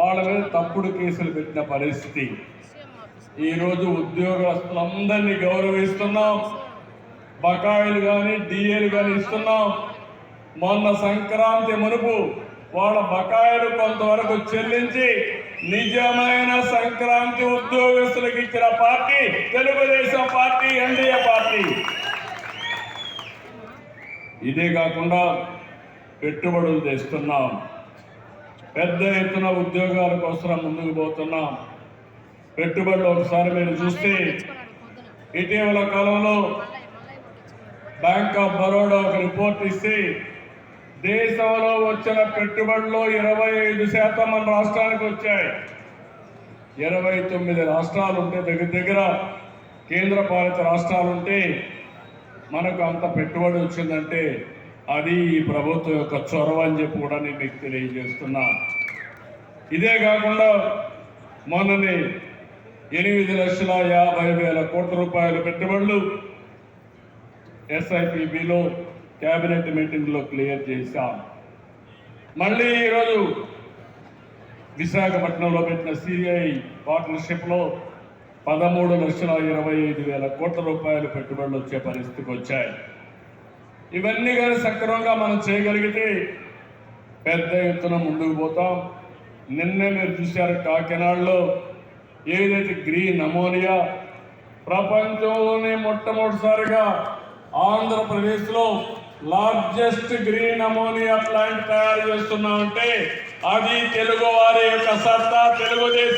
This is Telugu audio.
వాళ్ళ మీద తప్పుడు కేసులు పెట్టిన పరిస్థితి. ఈరోజు ఉద్యోగస్తులందరినీ గౌరవిస్తున్నాం, బకాయిలు కానీ డిఏలు కానీ ఇస్తున్నాం. మొన్న సంక్రాంతి మునుపు వాళ్ళ బకాయిలు కొంతవరకు చెల్లించి నిజమైన సంక్రాంతి ఉద్యోగస్తులకు ఇచ్చిన party Telugu Desam party, NDA party. ఇదే కాకుండా పెట్టుబడులు తెస్తున్నాం, పెద్ద ఎత్తున ఉద్యోగాల కోసం ముందుకు పోతున్నాం. పెట్టుబడులు ఒకసారి మీరు చూస్తే ఇటీవల కాలంలో బ్యాంక్ ఆఫ్ బరోడా ఒక రిపోర్ట్ ఇస్తే దేశంలో వచ్చిన పెట్టుబడుల్లో 25% మన రాష్ట్రానికి వచ్చాయి. 29 రాష్ట్రాలు ఉంటే దగ్గర కేంద్ర పాలిత రాష్ట్రాలు ఉంటే మనకు అంత పెట్టుబడి వచ్చిందంటే అది ఈ ప్రభుత్వం యొక్క చొరవ అని చెప్పి కూడా నేను మీకు తెలియజేస్తున్నా. ఇదే కాకుండా మొన్ననే 8,50,000 కోట్ల రూపాయల పెట్టుబడులు SIPBలో క్యాబినెట్ మీటింగ్లో క్లియర్ చేశాం. మళ్ళీ ఈరోజు విశాఖపట్నంలో పెట్టిన CI పార్ట్నర్షిప్లో 13,25,000 కోట్ల రూపాయలు పెట్టుబడులు వచ్చే పరిస్థితికి వచ్చాయి. ఇవన్నీ కానీ సక్రమంగా మనం చేయగలిగితే పెద్ద ఎత్తున ముందుకు పోతాం. నిన్నే మీరు చూశారు కాకినాడలో ఏదైతే గ్రీన్ అమోనియా ప్రపంచంలోనే మొట్టమొదటిసారిగా ఆంధ్రప్రదేశ్లో లార్జెస్ట్ గ్రీన్ అమోనియా ప్లాంట్ తయారు చేస్తున్నామంటే అది తెలుగు వారి యొక్క సత్తా, తెలుగుదేశం